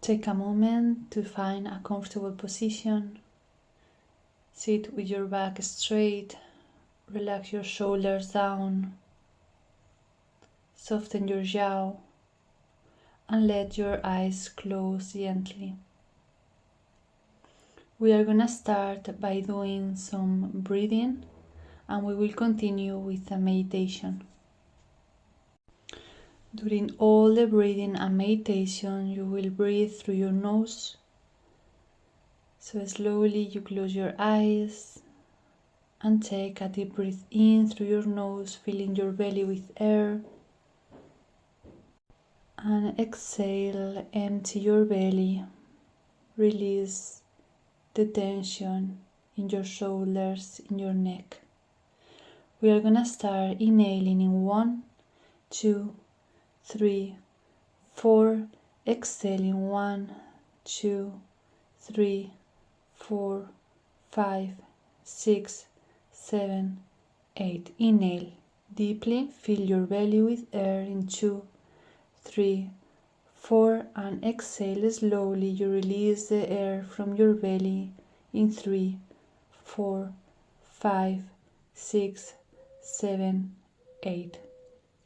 Take a moment to find a comfortable position. Sit with your back straight, relax your shoulders down, soften your jaw, and let your eyes close gently. We are gonna start by doing some breathing, and we will continue with the meditation. During all the breathing and meditation, you will breathe through your nose. So slowly you close your eyes and take a deep breath in through your nose, filling your belly with air. And exhale, empty your belly. Release the tension in your shoulders, in your neck. We are gonna start inhaling in 1, 2, 3, 4. Exhaling 1, 2, 3, 4, 5, 6, 7, 8. Inhale deeply, fill your belly with air in 2, 3, 4, and exhale slowly. You release the air from your belly in 3, 4, 5, 6, 7, 8.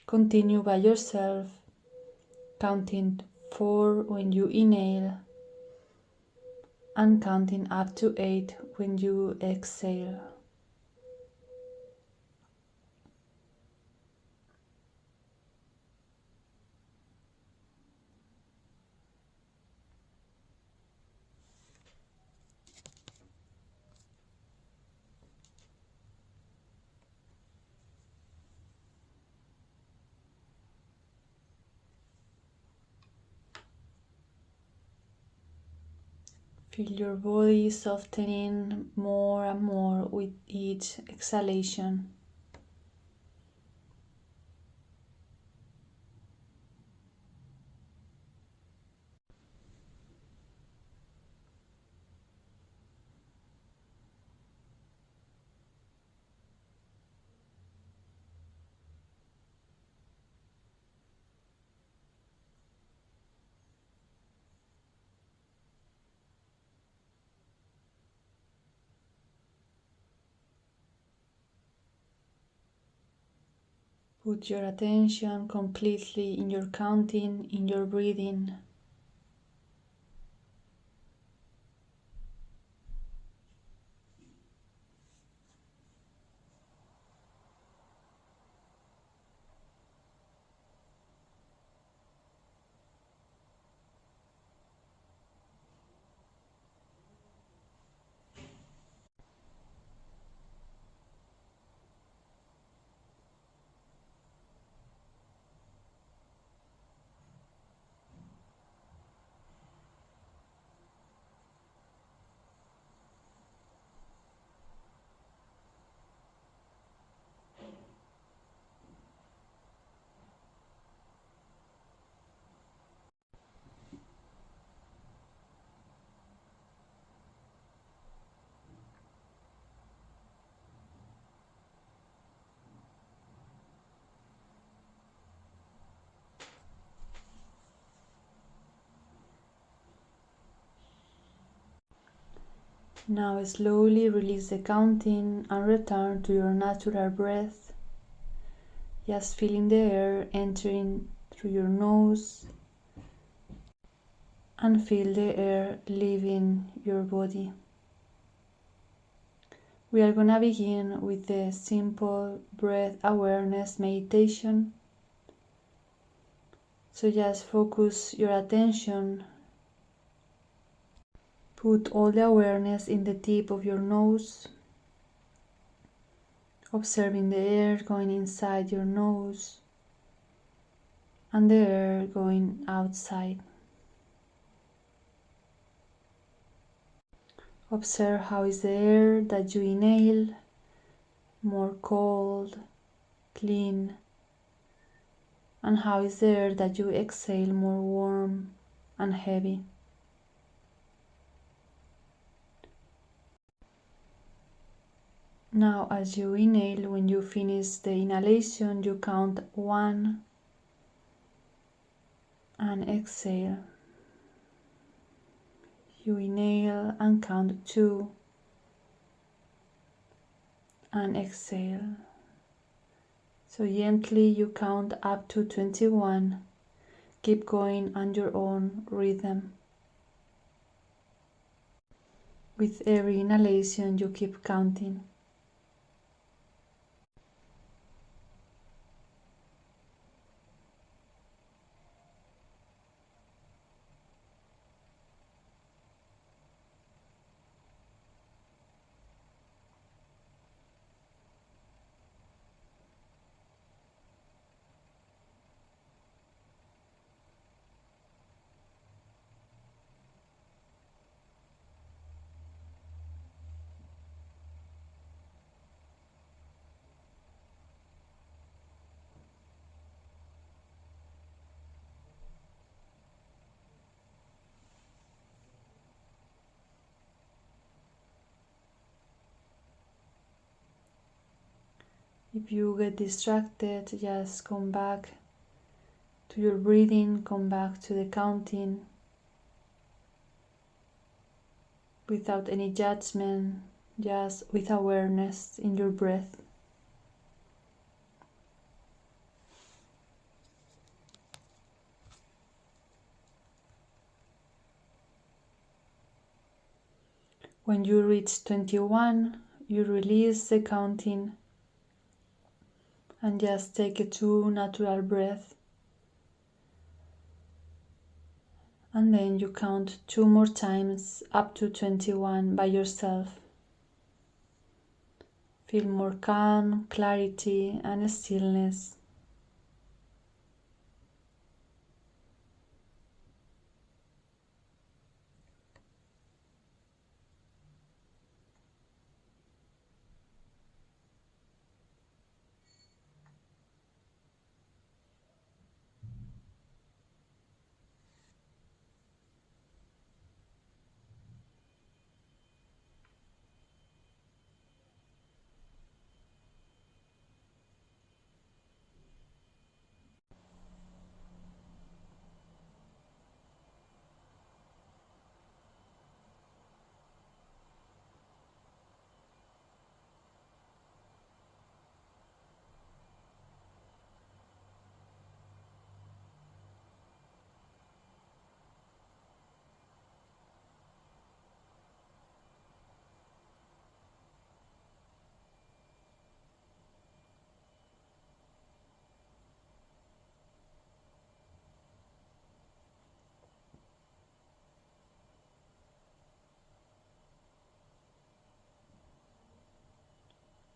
Continue by yourself, counting 4 when you inhale and counting up to 8 when you exhale. Feel your body softening more and more with each exhalation. Put your attention completely in your counting, in your breathing. Now slowly release the counting and return to your natural breath. Just feeling the air entering through your nose and feel the air leaving your body. We are gonna begin with the simple breath awareness meditation. So just focus your attention. Put all the awareness in the tip of your nose, observing the air going inside your nose and the air going outside. Observe how is the air that you inhale, more cold, clean, and how is the air that you exhale, more warm and heavy. Now as you inhale, when you finish the inhalation, you count 1 and exhale. You inhale and count 2 and exhale. So gently you count up to 21. Keep going on your own rhythm. With every inhalation you keep counting. If you get distracted, just come back to your breathing, come back to the counting without any judgment, just with awareness in your breath. When you reach 21, you release the counting and just take a 2 natural breath. And then you count 2 more times up to 21 by yourself. Feel more calm, clarity, and stillness.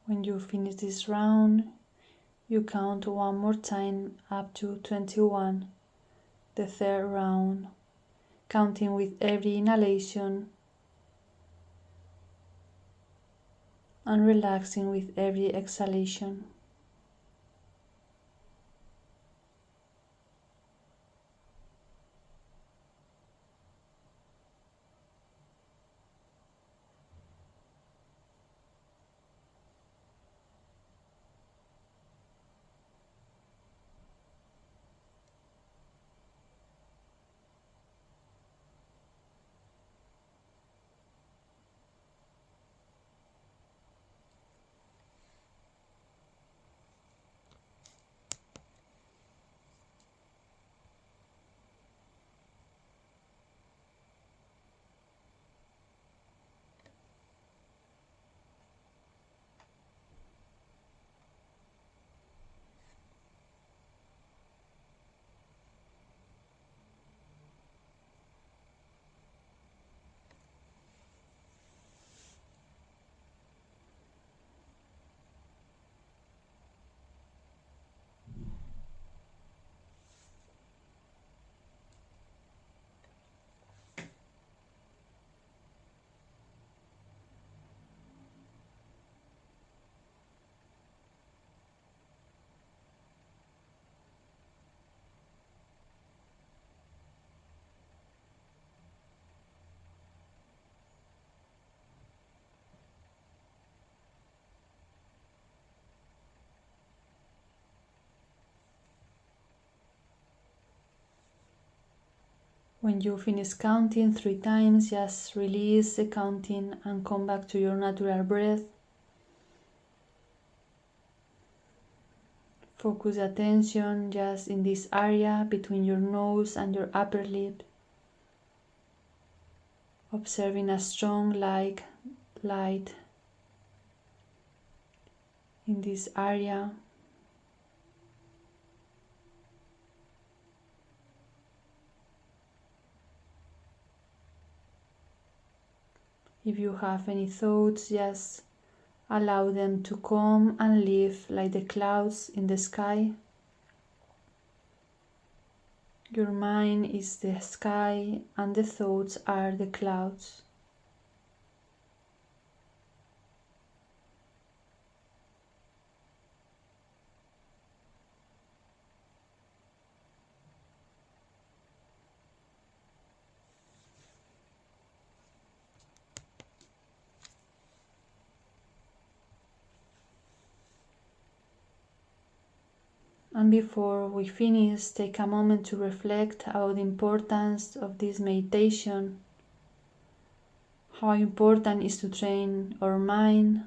When you finish this round, you count 1 more time up to 21, the third round, counting with every inhalation and relaxing with every exhalation. When you finish counting 3 times, just release the counting and come back to your natural breath. Focus attention just in this area between your nose and your upper lip. Observing a strong light in this area. If you have any thoughts, just allow them to come and leave like the clouds in the sky. Your mind is the sky and the thoughts are the clouds. And before we finish, take a moment to reflect about the importance of this meditation. How important it is to train our mind,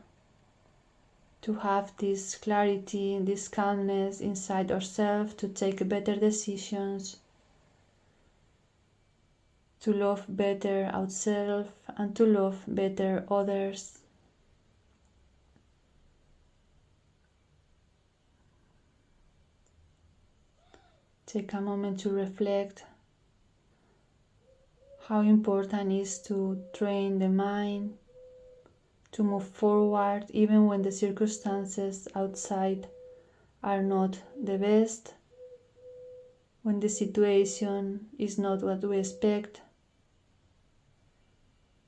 to have this clarity, this calmness inside ourselves, to take better decisions, to love better ourselves and to love better others. Take a moment to reflect how important it is to train the mind, to move forward even when the circumstances outside are not the best, when the situation is not what we expect.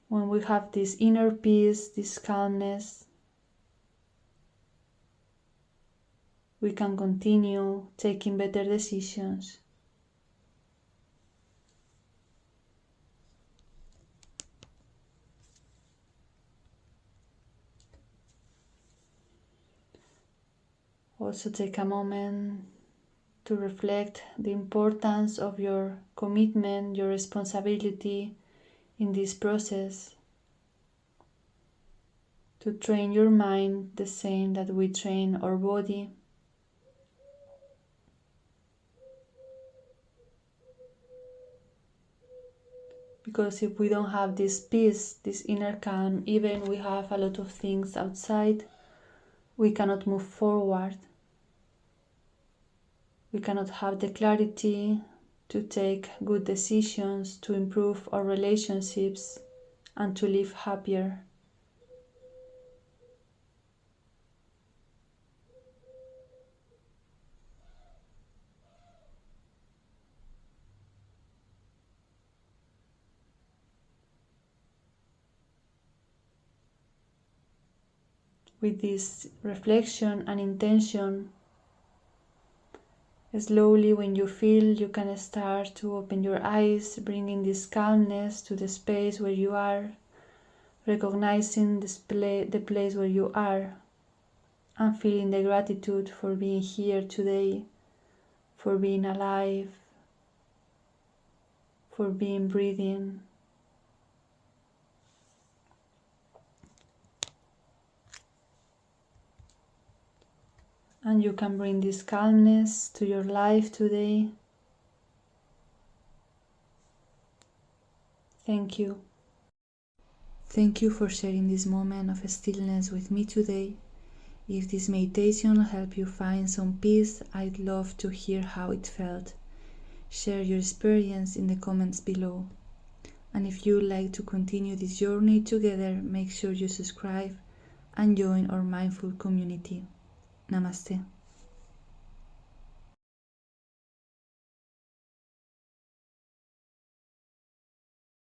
When we have this inner peace, this calmness, we can continue taking better decisions. Also take a moment to reflect the importance of your commitment, your responsibility in this process. To train your mind the same that we train our body. Because if we don't have this peace, this inner calm, even we have a lot of things outside, we cannot move forward. We cannot have the clarity to take good decisions, to improve our relationships, and to live happier. With this reflection and intention, slowly when you feel, you can start to open your eyes, bringing this calmness to the space where you are, recognizing the place where you are, and feeling the gratitude for being here today, for being alive, for being breathing. And you can bring this calmness to your life today. Thank you. Thank you for sharing this moment of stillness with me today. If this meditation helped you find some peace, I'd love to hear how it felt. Share your experience in the comments below. And if you'd like to continue this journey together, make sure you subscribe and join our mindful community. Namaste.